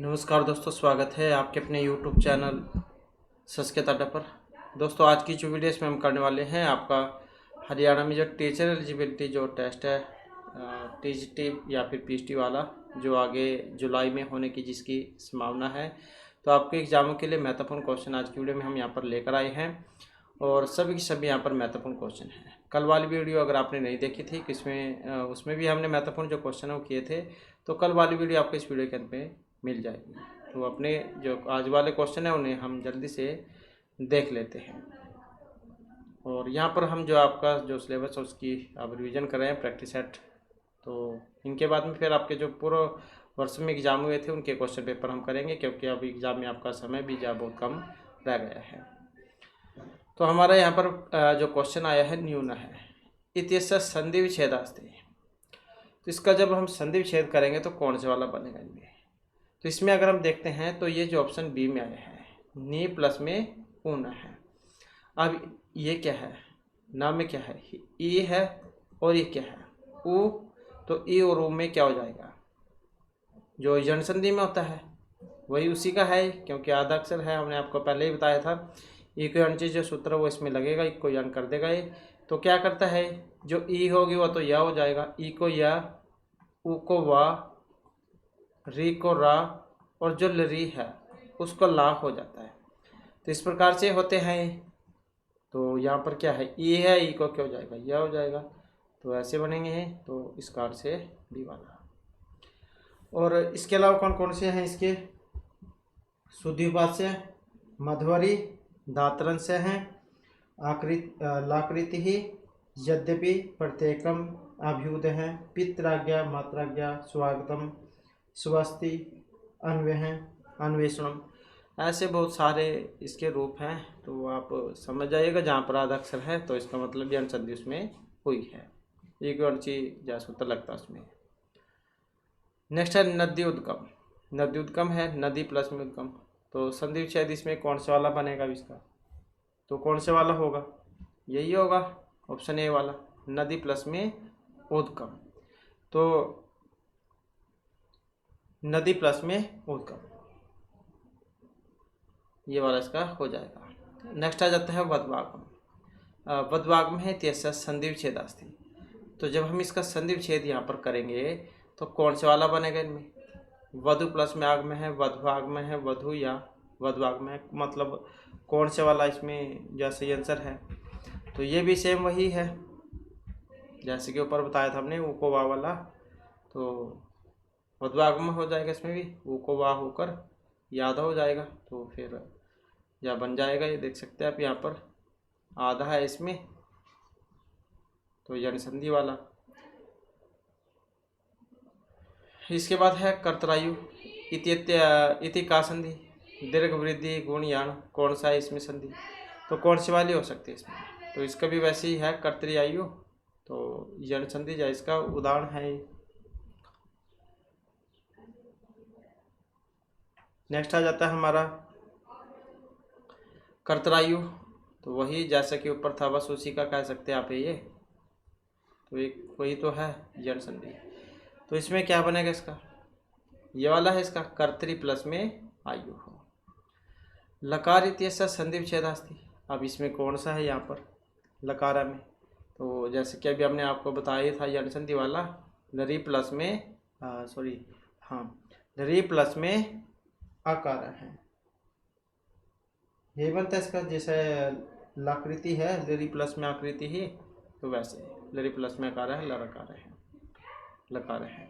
नमस्कार दोस्तों, स्वागत है आपके अपने यूट्यूब चैनल संस्कृत अड्डा पर। दोस्तों, आज की जो वीडियो इसमें हम करने वाले हैं आपका हरियाणा में जो टीचर एलिजिबिलिटी जो टेस्ट है टीजीटी या फिर पीएचटी वाला, जो आगे जुलाई में होने की जिसकी संभावना है, तो आपके एग्ज़ामों के लिए महत्वपूर्ण क्वेश्चन आज की वीडियो में हम यहाँ पर लेकर आए हैं और सभी की सभी यहाँ पर महत्वपूर्ण क्वेश्चन हैं। कल वाली वीडियो अगर आपने नहीं देखी थी इसमें उसमें भी हमने महत्वपूर्ण जो क्वेश्चन है वो किए थे, तो कल वाली वीडियो आपको इस वीडियो के अंत में मिल जाएगी। तो अपने जो आज वाले क्वेश्चन है उन्हें हम जल्दी से देख लेते हैं। और यहाँ पर हम जो आपका जो सिलेबस है उसकी अब रिवीजन कर रहे हैं, प्रैक्टिस सेट। तो इनके बाद में फिर आपके जो पूरा वर्ष में एग्ज़ाम हुए थे उनके क्वेश्चन पेपर हम करेंगे, क्योंकि अब एग्ज़ाम में आपका समय भी बहुत कम रह गया है। तो हमारा यहाँ पर जो क्वेश्चन आया है न्यून है इत्यस्य संधि विच्छेदास्ति। तो इसका जब हम संधि विच्छेद करेंगे तो कौन से वाला बनेगा इनमें। तो इसमें अगर हम देखते हैं तो ये जो ऑप्शन बी में आया है नी प्लस में ऊन है। अब ये क्या है, नाम में क्या है, ई है और ये क्या है ऊ। तो ई और ऊ में क्या हो जाएगा, जो यण संधि में होता है वही उसी का है, क्योंकि आधा अक्षर है। हमने आपको पहले ही बताया था ई को यण जो सूत्र वो इसमें लगेगा, ई को यण कर देगा ये। तो क्या करता है, जो ई होगी वो तो या हो जाएगा, ई को या, ऊ को वा, री को रा और जो लरी है उसको ला हो जाता है। तो इस प्रकार से होते हैं। तो यहाँ पर क्या है, ई है, ई को क्या हो जाएगा, यह हो जाएगा। तो ऐसे बनेंगे। तो इस कार से बी वाला। और इसके अलावा कौन कौन से हैं इसके, शुद्धिउपास्य, मध्वरी, दातरन से हैं, लाकृति ही, यद्यपि प्रत्येकम अभ्युदय हैं, पित्राज्ञा, मात्राज्ञा, स्वागतम, स्वस्ति, अन्वय हैं, अन्वेषणम। ऐसे बहुत सारे इसके रूप हैं। तो आप समझ जाइएगा, जहाँ पर आधा अक्षर है तो इसका मतलब यण संधि उसमें हुई है, एक वर्ची जा सूत्र लगता है उसमें। नेक्स्ट है नदी उद्गम। नदी उद्गम है नदी प्लस में उद्गम। तो संधि विच्छेद इसमें कौन से वाला बनेगा इसका, तो कौन से वाला होगा, यही होगा ऑप्शन ए वाला, नदी प्लस में उद्गम। तो नदी प्लस में उद्गम ये वाला इसका हो जाएगा। नेक्स्ट आ जाता है वधवागम। वधवागम है त्यस्य संधि विच्छेदास्ति। तो जब हम इसका संधि विच्छेद यहाँ पर करेंगे तो कौन से वाला बनेगा इनमें, वधु प्लस में आगम है, वधवागम है, वधु या वधवागम है, मतलब कौन से वाला इसमें जैसे आंसर है। तो ये भी सेम वही है जैसे कि ऊपर बताया था हमने, ऊ को वाह वाला। तो वधवागम हो जाएगा इसमें भी, ऊ को वाह होकर याद हो जाएगा। तो फिर या बन जाएगा, ये देख सकते हैं आप यहाँ पर आधा है इसमें, तो यण संधि वाला। इसके बाद है कर्तरायु इति का संधि, दीर्घ वृद्धि गुण यान, कौन सा है इसमें संधि, तो कौन सी वाली हो सकती है इसमें। तो इसका भी वैसे ही है कर्तरायु, तो यण संधि या इसका उदाहरण है। नेक्स्ट आ जाता है हमारा कर्तरायु। तो वही जैसा कि ऊपर था बस उसी का कह सकते हैं आप ये। तो एक वही तो है यण संधि। तो इसमें क्या बनेगा इसका, ये वाला है इसका कर्तरी प्लस में आयु हो। लकार इत्यस्य संधि विच्छेदास्ति। अब इसमें कौन सा है यहाँ पर लकारा में, तो जैसे कि अभी हमने आपको बताया था यण संधि वाला, लरी प्लस में लरी प्लस में आकार है, ये बनता है इसका। जैसे लाकृति है लरी प्लस में आकृति ही, तो वैसे लरी प्लस में आकार है, लरकार है, लकार है।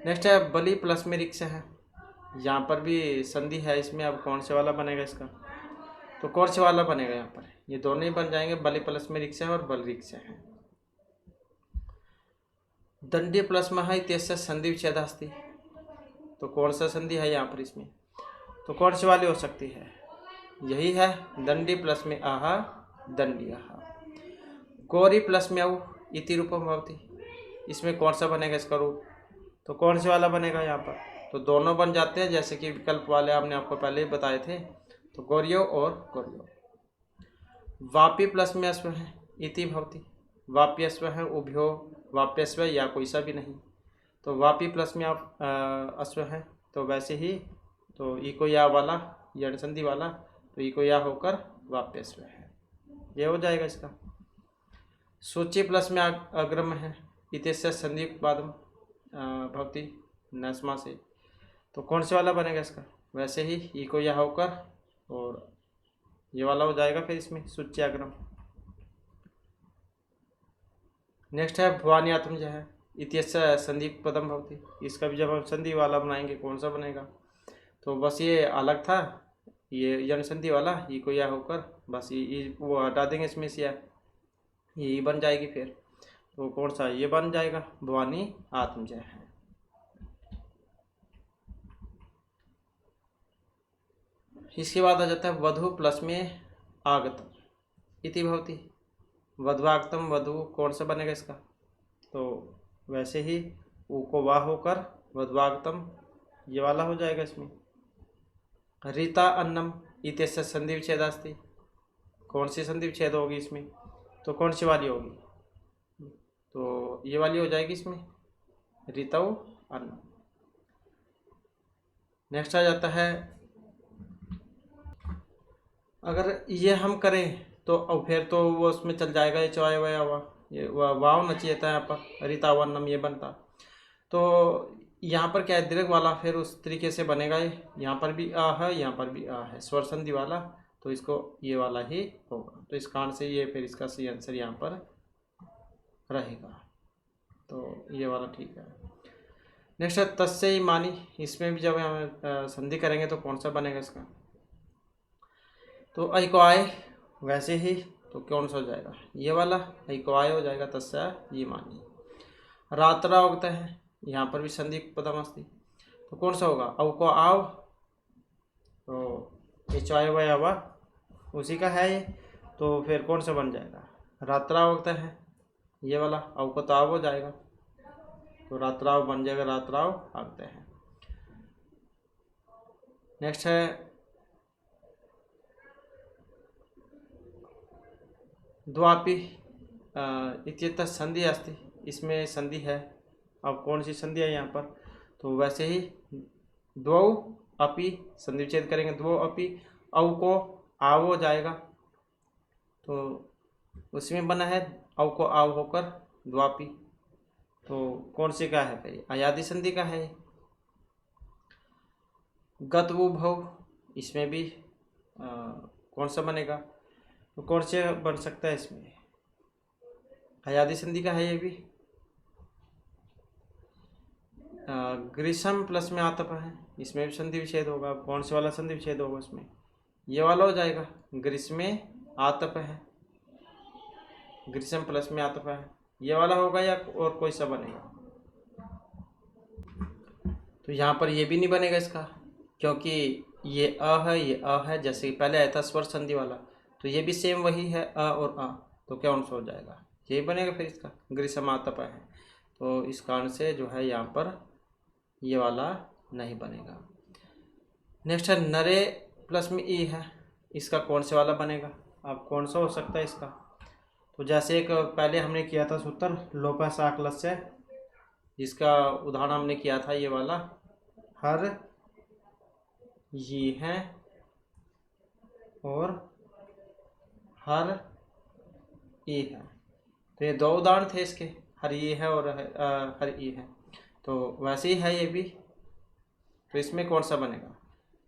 नेक्स्ट है बलि प्लस में रिक्स है, यहाँ पर भी संधि है इसमें। अब कौन से वाला बनेगा इसका, तो कौन से वाला बनेगा यहाँ पर, ये दोनों ही बन जाएंगे, बलि प्लस में रिक्स है और बल रिक्स है। दंडी प्लस में है इत्यस्य संधि विच्छेदास्ति। तो कौन सा संधि है यहाँ पर इसमें, तो कौन से वाली हो सकती है, यही है दंडी प्लस में आहा दंडी आहा। गौरी प्लस में औ इति रूपम भवति। इसमें कौन सा बनेगा इसका रूप, तो कौन से वाला बनेगा यहाँ पर, तो दोनों बन जाते हैं जैसे कि विकल्प वाले हमने आपको पहले ही बताए थे। तो गौरियो और गौरियो। वापी प्लस में अश्व है इति भवति। वाप्य अश्व है, उभयो वाप्य अश्व या कोई सा भी नहीं। तो वापी प्लस में आप अश्व है, तो वैसे ही तो ई को या वाला यण संधि वाला तो ई को या होकर वापस है, ये हो जाएगा इसका। सूची प्लस में अग्रम है इत्यस्य संधि पादम भवती नस्मा से, तो कौन से वाला बनेगा इसका? वैसे ही ई को या होकर और ये वाला हो जाएगा फिर इसमें सूची अग्रम। नेक्स्ट है भवानी आत्म जो है इत्यस्य संधि पदम भवती, इसका भी जब हम संधि वाला बनाएंगे कौन सा बनेगा? तो बस ये अलग था, ये यण संधि वाला ई को या होकर बस ये वो हटा देंगे इसमें से, ये बन जाएगी फिर। तो कौन सा? ये बन जाएगा भवानी आत्मजय है। इसके बाद आ जाता है वधु प्लस में आगतम इति भवती, वधवागतम वधु कौन सा बनेगा इसका? तो वैसे ही ऊ को वाह होकर वधवागतम ये वाला हो जाएगा इसमें। रीता अन्नम इत्यस्य संधि विच्छेद अस्ति, कौन सी संधि विच्छेद होगी इसमें? तो कौन सी वाली होगी? तो ये वाली हो जाएगी इसमें रीतौ अन्नम। नेक्स्ट आ जाता है अगर ये हम करें तो अब फिर तो वो उसमें चल जाएगा ये चौया वया वा, ये वाव न चाहिए था यहाँ पर रीता वन्नम ये बनता। तो यहाँ पर क्या है दीर्घ वाला फिर उस तरीके से बनेगा, ये यहाँ पर भी आ है यहाँ पर भी आ है स्वर संधि वाला, तो इसको ये वाला ही होगा। तो इस कारण से ये फिर इसका सही आंसर यहाँ पर रहेगा, तो ये वाला ठीक है। नेक्स्ट है तस्य ही मानी, इसमें भी जब हम संधि करेंगे तो कौन सा बनेगा इसका? तो ऐ को आए वैसे ही तो कौन सा हो जाएगा? ये वाला ऐ को आए हो जाएगा तस्य ये मानी। रात्रा उगता है यहाँ पर भी संधि पदमस्ति, तो कौन सा होगा? औ को आव, तो ये चौय वया वा उसी का है ये, तो फिर कौन सा बन जाएगा? रात्रा उगता है ये वाला, औ को तो आव हो जाएगा, तो रात्राव बन जाएगा रात्राव आगते हैं। नेक्स्ट है द्वापि इत्यतः संधि अस्ति, इसमें संधि है। अब कौन सी संधि है यहाँ पर? तो वैसे ही द्वौ अपि संधि विच्छेद करेंगे, द्वौ अपि औ को आव हो जाएगा, तो उसमें बना है औ को आव होकर द्वापि, तो कौन सी का है भाई? अयादि संधि का है। गतवु भव, इसमें भी कौन सा बनेगा? तो कौन से बन सकता है इसमें? अयादि संधि का है ये भी। ग्रीष्म प्लस में आतप है, इसमें भी संधि विच्छेद होगा, कौन से वाला संधि विच्छेद होगा इसमें? ये वाला हो जाएगा ग्रीष्म आतप है, ग्रीष्म प्लस में आतप है ये वाला होगा, या और कोई सा बनेगा? तो यहाँ पर ये भी नहीं बनेगा इसका, क्योंकि ये अ है ये अ है, जैसे कि पहले आया था स्वर संधि वाला, तो ये भी सेम वही है अ और आ, तो क्या कौन सा हो जाएगा? यही बनेगा फिर इसका ग्रीष्म आतप है, तो इस कारण से जो है यहाँ पर ये वाला नहीं बनेगा। नेक्स्ट है नरे प्लस में ई है, इसका कौन से वाला बनेगा? अब कौन सा हो सकता है इसका? तो जैसे एक पहले हमने किया था सूत्र लोपा साकलस से, जिसका उदाहरण हमने किया था ये वाला हर ये है और हर ई है, तो ये दो उदाहरण थे इसके, हर ये है और हर ई है, तो वैसे ही है ये भी। तो इसमें कौन सा बनेगा?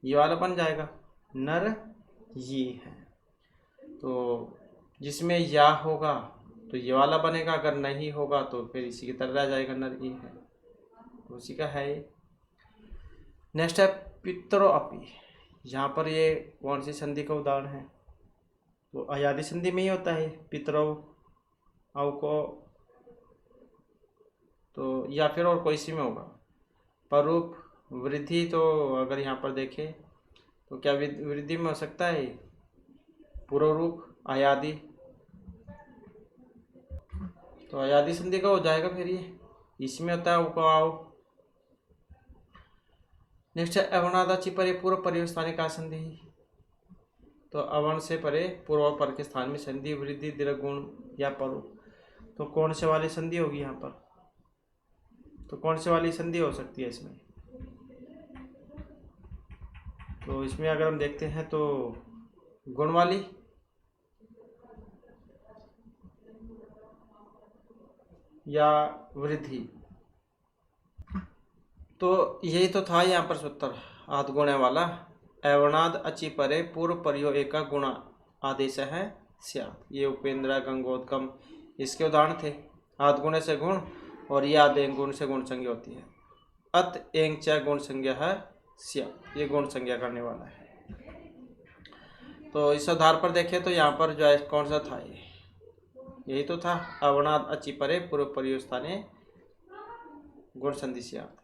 ये वाला बन जाएगा नर ये है, तो जिसमें या होगा तो ये वाला बनेगा, अगर नहीं होगा तो फिर इसी की तरह रह जाएगा नर ई है, तो उसी का है ये। नेक्स्ट है पितरो अपि, यहाँ पर ये कौन सी संधि का उदाहरण है? तो अयादि संधि में ही होता है पितरो औ को, तो या फिर और कोई सी में होगा? परूप वृद्धि, तो अगर यहाँ पर देखें तो क्या वृद्धि में हो सकता है? पूर्व रूप अयादि, तो अयादि संधि का हो जाएगा फिर ये, इसमें होता है आओ। नेक्स्ट है अवनादाची परे पूर्व परिवस्थानी का संधि, तो अवर्ण से परे पूर्व पर के स्थान में संधि वृद्धि दीर्घ गुण या परो, तो कौन से वाली संधि होगी यहाँ पर? तो कौन से वाली संधि हो सकती है इसमें? तो इसमें अगर हम देखते हैं तो गुण वाली या वृद्धि, तो यही तो था यहाँ पर सूत्र आधगुणे वाला। एवनाद अचि परे पूर्व परियो एका गुणा आदेश है स्यात्। ये उपेंद्र गंगोदकम इसके उदाहरण थे। आधगुणे से गुण और ये आदें गुण से गुण संज्ञा होती है। अत एंग च गुण संज्ञा है स्यात्, ये गुण संज्ञा करने वाला है। तो इस आधार पर देखें तो यहाँ पर जो है कौन सा था, ये यही तो था अवनाद अचि परे पूर्व परियो स्थाने गुण संधि स्यात्।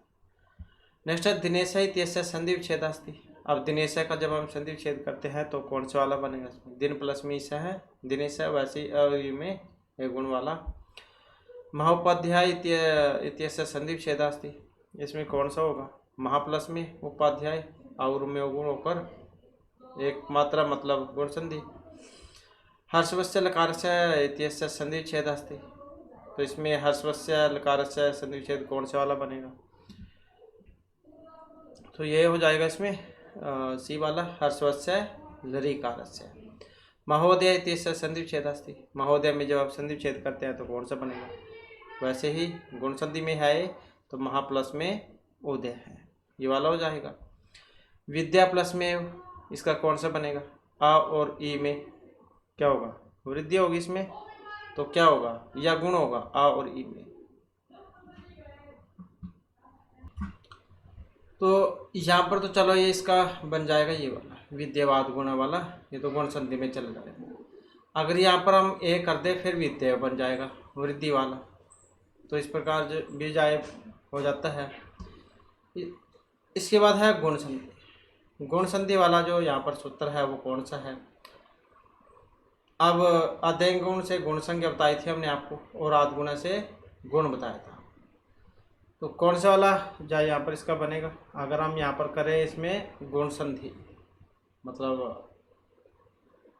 नेक्स्ट है दिनेश इत्यस्य संधि विच्छेद अस्ति। अब दिनेश का जब हम संधि विच्छेद करते हैं तो कौन सा वाला बनेगा, इसमें दिन प्लस में ईसा है दिनेश है, वैसे ही में एक गुण वाला। महोपाध्याय इत्यस्य संधि विच्छेद अस्ति, इसमें कौन सा होगा, महा प्लस में उपाध्याय और में गुण होकर एक मात्रा मतलब गुण संधि। हर्षवस्य लकारस्य इत्यस्य संधि विच्छेद अस्ति, तो इसमें हर्षवस्य लकारस्य संधि विच्छेद कौन सा वाला बनेगा, तो ये हो जाएगा इसमें सी वाला हर्षवस्य लरीकारस्य। महोदय इत्यस्य संधि विच्छेद अस्ति, महोदय में जब आप संधि विच्छेद करते हैं तो कौन सा बनेगा, वैसे ही गुण संधि में है तो महा प्लस में उदय है, ये वाला हो जाएगा। विद्या प्लस में इसका कौन सा बनेगा, आ और ई में क्या होगा, वृद्धि होगी इसमें, तो क्या होगा या गुण होगा आ और ई में। तो यहाँ पर तो चलो ये इसका बन जाएगा ये वाला विद्यावाद गुण वाला, ये तो गुण संधि में चल जाएगा। अगर यहाँ पर हम ए कर दे फिर विद्या बन जाएगा वृद्धि वाला, तो इस प्रकार भी जाए हो जाता है। इसके बाद है गुण संधि। गुण संधि वाला जो यहाँ पर सूत्र है वो कौन सा है, अब अध्ययन गुण से गुण संज्ञा बताई थी हमने आपको और आधगुण से गुण बताया था, तो कौन सा वाला जाए यहाँ पर इसका बनेगा। अगर हम यहाँ पर करें इसमें गुण संधि मतलब,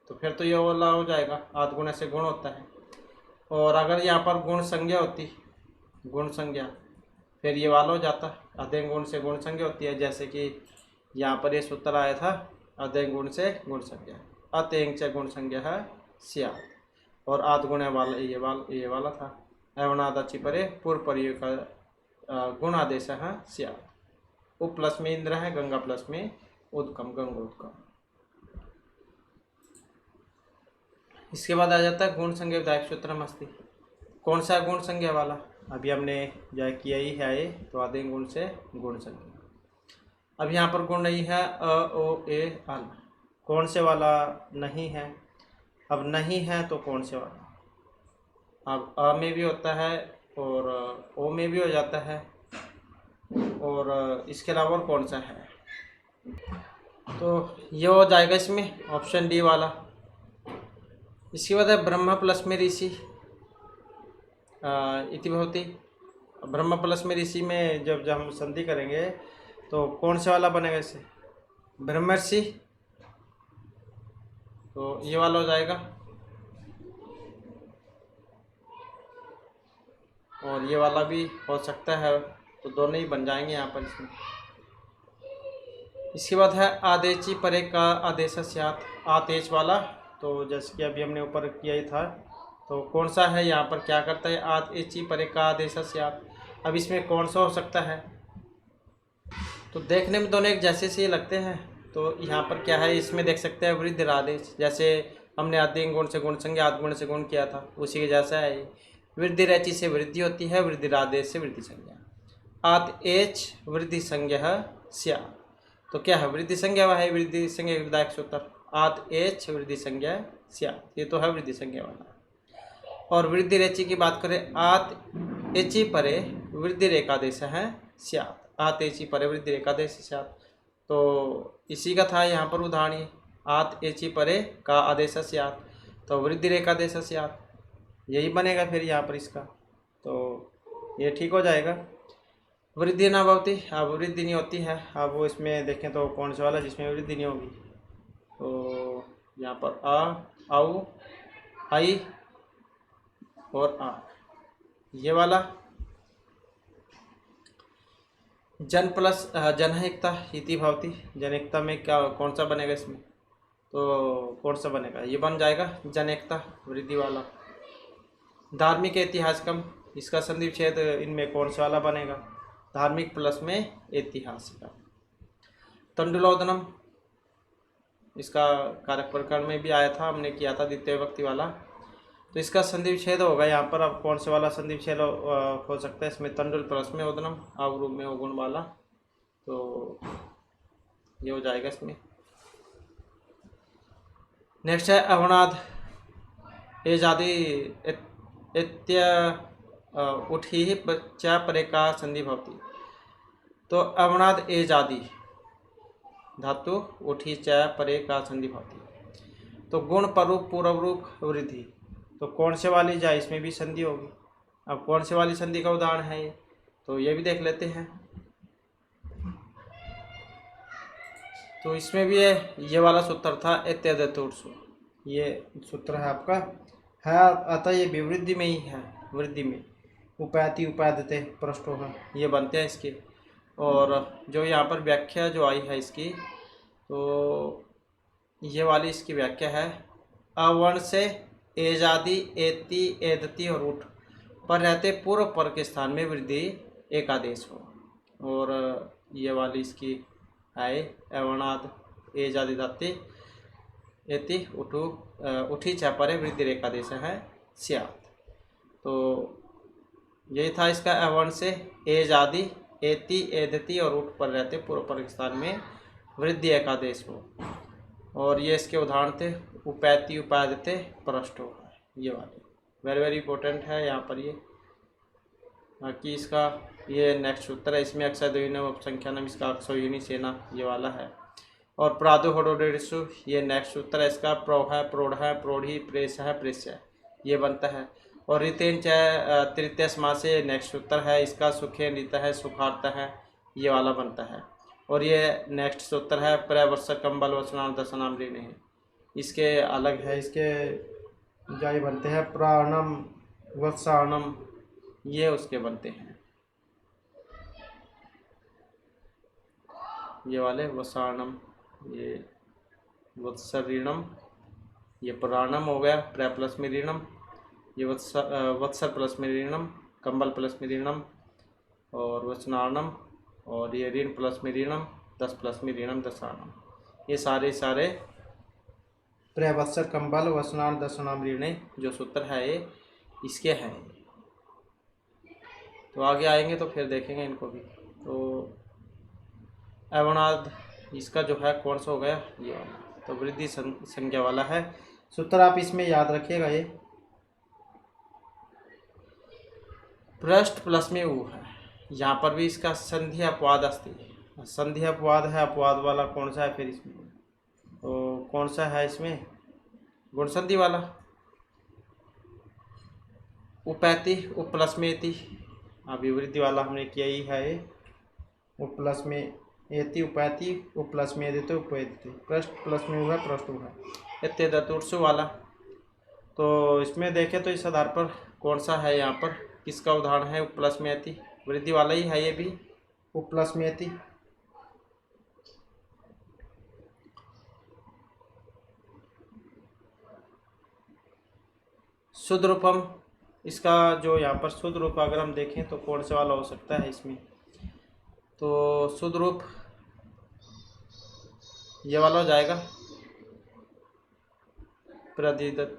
तो फिर तो ये वाला हो जाएगा आधगुण से गुण होता है। और अगर यहाँ पर गुण संज्ञा होती, गुण संज्ञा, फिर ये वाला हो जाता अध्ययन गुण से गुण संज्ञा होती है, जैसे कि यहाँ पर ये सूत्र आया था अध्ययन गुण से गुण संज्ञा, अत्यंग च गुण संज्ञा है स्यात्, और आधगुण वाला ये वाला था एवनाद अचि परे पूर्व परियो का गुण आदेश है स्यात्। उप प्लस में इंद्र है, गंगा प्लस में उदकम गंगोदकम। इसके बाद आ जाता है गुण संज्ञा विधायक सूत्रम अस्ति। कौन सा गुण संज्ञा वाला, अभी हमने जो किया ही है ये, तो आधे गुण से गुण संज्ञा। अब यहाँ पर गुण नहीं है अ ओ ए अल, कौन से वाला नहीं है, अब नहीं है तो कौन से वाला, अब अ में भी होता है और ओ में भी हो जाता है, और इसके अलावा और कौन सा है, तो ये हो जाएगा इसमें ऑप्शन डी वाला। इसके बाद है ब्रह्म प्लस में ऋषि इति भवति। ब्रह्म प्लस में ऋषि में जब हम संधि करेंगे तो कौन सा वाला बनेगा, इसे ब्रह्मर्षि, तो ये वाला हो जाएगा। और ये वाला भी हो सकता है, तो दोनों ही बन जाएंगे यहाँ पर इसमें। इसके बाद है आदेची परे का आदेश स्यात्, आतेज वाला, तो जैसे कि अभी हमने ऊपर किया ही था, तो कौन सा है यहाँ पर क्या करता है आतेची परे का आदेश स्यात्। अब इसमें कौन सा हो सकता है, तो देखने में दोनों एक जैसे से लगते हैं, तो यहाँ पर क्या है इसमें देख सकते हैं वृद्धि आदेश, जैसे हमने आदिम गुण से गुण संज्ञा आधगुण से गुण किया था उसी के जैसा है। वृद्धि रचि से वृद्धि होती है, वृद्धि आदेश से वृद्धि संज्ञा। आत एच वृद्धि संज्ञा स्यात्, तो क्या है वृद्धि संज्ञा है वृद्धि संज्ञा विधायक सूत्र आत एच वृद्धि संज्ञा स्यात्, ये तो है वृद्धि संज्ञा वाला। और वृद्धि रेचि की बात करें आत एचि परे वृद्धि रेखादेश है स्यात्, आत एचि परे वृद्धि रेखादेश स्यात्, तो इसी का था यहाँ पर उदाहरण आत एचि परे का आदेश स्यात्, तो वृद्धि रेखादेश स्यात्, यही बनेगा फिर यहाँ पर इसका, तो ये ठीक हो जाएगा। वृद्धि ना भवती, अब वृद्धि नहीं होती है, अब वो इसमें देखें तो कौन सा वाला जिसमें वृद्धि नहीं होगी, तो यहाँ पर आ आउ आई और आ, ये वाला। जन प्लस जनहिकता इति भवति। जनहिकता में क्या कौन सा बनेगा इसमें, तो कौन सा बनेगा, ये बन जाएगा जनहिकता वृद्धि वाला। धार्मिक ऐतिहासिकम, इसका संधि विच्छेद इनमें कौन सा वाला बनेगा, धार्मिक प्लस में ऐतिहासिक। तंडुलोदनम, इसका कारक प्रकरण में भी आया था, हमने किया था द्वितीय विभक्ति वाला। तो इसका संधि विच्छेद होगा यहाँ पर। अब कौन से वाला संधि विच्छेद हो सकता है इसमें, तंडुल प्लस में ओदनम, अवरूप में ओगुण वाला, तो ये हो जाएगा इसमें। नेक्स्ट है अवनाद एजादी इत्य उठी च परे का संधि भवति। तो अवनाद एजादी धातु उठी च परे का संधि भवति। तो गुण परूप पूर्व रूप वृद्धि, तो कौन से वाली जाए, इसमें भी संधि होगी। अब कौन से वाली संधि का उदाहरण है ये, तो ये भी देख लेते हैं। तो इसमें भी ये वाला सूत्र था इत्यदतुर्सु, ये सूत्र है आपका है, अतः ये विवृद्धि में ही है, वृद्धि में। उपायति उपायदते पृष्ठों है, ये बनते हैं इसके। और जो यहाँ पर व्याख्या जो आई है इसकी, तो ये वाली इसकी व्याख्या है, अवर्ण से एजादी एति एदति और उठ पर रहते पूर्व पर के स्थान में वृद्धि एक आदेश हो। और ये वाली इसकी आए अवर्णाद एजादी दाते एति उठू उठी चापरे वृद्धि रेखादेश है स्यात्। तो यही था इसका अवर्ण से एजादी एति एदति और उठ पर रहते पूर्व पर के स्थान में वृद्धि एकादेश हो। और ये इसके उदाहरण थे उपैति उपायदते पृष्ठो, ये वाले वेरी वेरी इंपॉर्टेंट है यहाँ पर ये। बाकी इसका ये नेक्स्ट सूत्र है, इसमें अक्षय द्विनम उपसंख्यानम, इसका अक्षोहिणी सेना ये वाला है। और प्रादुहोडोडेसु ये नेक्स्ट सूत्र है इसका, प्रोह है प्रौढ़ है प्रौढ़ी प्रेस है प्रेस्य ये बनता है। और ऋतेन चाहे तृतीय समास से नेक्स्ट सूत्र है इसका, सुखे नीत है सुखार्थ है ये वाला बनता है। और ये नेक्स्ट सूत्र है प्रवर्षक कंबल वचनाम दशनाम ऋण है, इसके अलग है, इसके जाय बनते हैं प्राणम वत्साणम ये उसके बनते हैं, ये वाले वसाणम, ये वत्सरीणम, ये प्राणम हो गया प्र प्लस में ऋणम, ये वत्सर प्लस में ऋणम, कंबल प्लस में ऋणम और वचनाणम, और ये ऋण प्लस में ऋणम, 10 प्लस में ऋणम दशाणम, ये सारे प्रवत्सर कंबल वचनान दशनाम ऋणे जो सूत्र है ये इसके हैं। तो आगे आएंगे तो फिर देखेंगे इनको भी। तो अवनाद इसका जो है कौन सा हो गया, ये वाला, तो वृद्धि संज्ञा वाला है सूत्र, आप इसमें याद रखिएगा। ये पृष्ठ प्लस में ऊ है, यहाँ पर भी इसका संधि अपवाद अस्ति, संधि अपवाद है, अपवाद वाला कौन सा है फिर इसमें, तो कौन सा है इसमें, गुण संधि वाला। उपैति उप प्लस में एति, अभी वृद्धि वाला हमने किया ही है ये, उप प्लस में एति उपैति उप प्लस में एति उपैति, पृष्ठ प्लस में हुआ पृष्ठ हुआ इत्यदतुर्सु वाला। तो इसमें देखें तो इस आधार पर कौन सा है, यहाँ पर किसका उदाहरण है, उप प्लस में एति, वृद्धि वाला ही है ये भी, उप प्लस में एति। शुद्ध रूपम, इसका जो यहाँ पर शुद्ध रूप अगर हम देखें तो कौन सा वाला हो सकता है इसमें, तो शुद्ध रूप ये वाला हो जाएगा प्रदिदत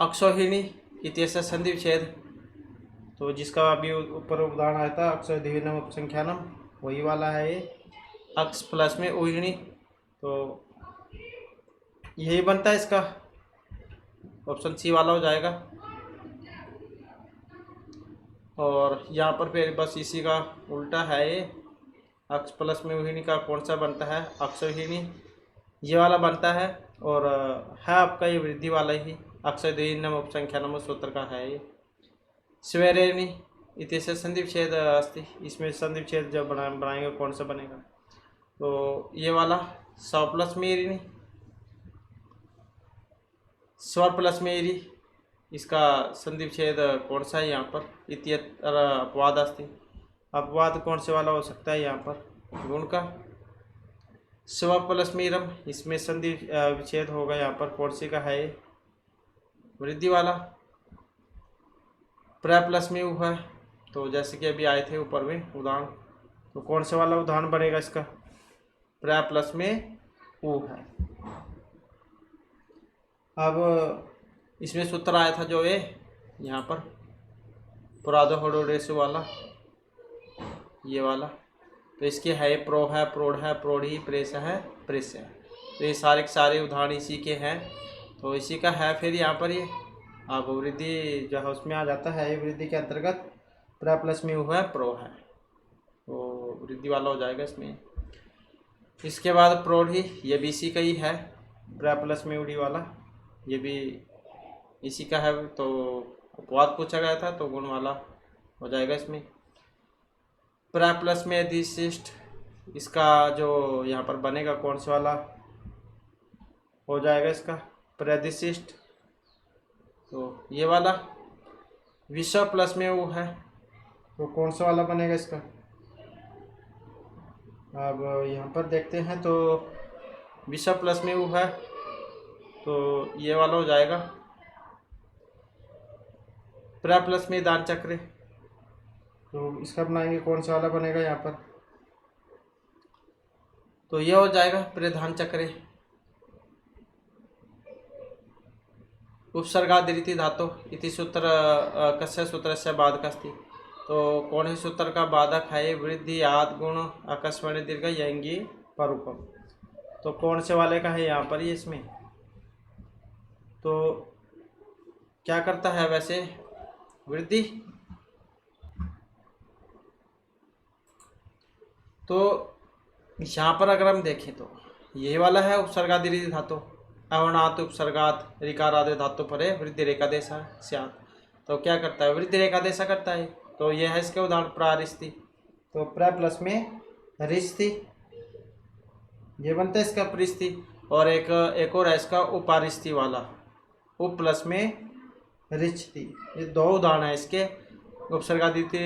अक्षोहिणी इत्यस्य संधि विच्छेद, तो जिसका अभी ऊपर उदाहरण आया था अक्षय द्विनम उपसंख्यानम वही वाला है ये, अक्ष प्लस में ओहिणी, तो यही बनता है इसका, ऑप्शन सी वाला हो जाएगा। और यहाँ पर फिर बस इसी का उल्टा है ये, अक्ष प्लस में ओहिणी का कौन सा बनता है, अक्षोहिणी ये वाला बनता है। और है आपका ये वृद्धि वाला ही, अक्षय द्विनम उपसंख्यानम सूत्र का है ये। स्वेरेणी इत्यस्य संधि विच्छेद अस्ति, इसमें संधि विच्छेद जब बनाएंगे कौन सा बनेगा, तो ये वाला सौ प्लस में ऋणी, स्वर प्लस में इसका संधि विच्छेद कौन सा है यहाँ पर, इत्यत्र अपवाद अस्ति, अपवाद कौन से वाला हो सकता है यहाँ पर? गुण का। स्व प्लस में रम, इसमें संधि विच्छेद होगा यहाँ पर। कौन सी का है ये? वृद्धि वाला। प्र प्लस में उ है, तो जैसे कि अभी आए थे ऊपर में उदाहरण, तो कौन से वाला उदाहरण बनेगा इसका? प्र प्लस में उ है। अब इसमें सूत्र आया था जो ये यहाँ पर पुरादो हडोडेसु वाला, ये वाला, तो इसके है प्रो है, प्रोढ़ है, प्रोढ़ी, प्रेस है, प्रेस है। तो ये सारे के सारे उदाहरण इसी के हैं, तो इसी का है फिर यहाँ पर ये। अब वृद्धि जो है उसमें आ जाता है, वृद्धि के अंतर्गत प्र प्लस में हुआ है, प्रो है, तो वृद्धि वाला हो जाएगा इसमें। इसके बाद प्रौढ़ी, ये भी इसी का ही है, प्र प्लस में उड़ी वाला, ये भी इसी का है। तो अपवाद पूछा गया था तो गुण वाला हो जाएगा इसमें। प्र प्लस में अधिशिष्ट, इसका जो यहाँ पर बनेगा कौन सा वाला हो जाएगा इसका? प्रधिशिष्ट, तो ये वाला। विषय प्लस में वो है, तो कौन सा वाला बनेगा इसका? अब यहाँ पर देखते हैं, तो विषय प्लस में वो है, तो ये वाला हो जाएगा। प्र प्लस में दान चक्र, तो इसका बनाएंगे कौन सा वाला बनेगा यहाँ पर? तो ये हो जाएगा प्रधान चक्र। उपसर्गादिरिति धातु इति सूत्र कस्य सूत्रस्य बाधकस्ति, तो कौन से सूत्र का बाधक है? वृद्धि आद गुण अकस्मण दीर्घ यंगी परूपम, तो कौन से वाले का है यहाँ पर ये? इसमें तो क्या करता है वैसे वृद्धि? तो यहाँ पर अगर हम देखें तो ये वाला है उपसर्गादिरिति धातु, अवनात् उपसर्गात ऋकारादि धातु परे वृद्धि रेखादेशा स्यात्, तो क्या करता है? वृद्धि रेखादेशा करता है। तो यह है इसके उदाहरण। प्रारिस्ति, तो प्र प्लस में रिस्ति, ये बनता है इसका परिस्ति। और एक और है इसका उपारिस्ति वाला, उप प्लस में रिचति। ये दो उदाहरण है इसके उपसर्गादिति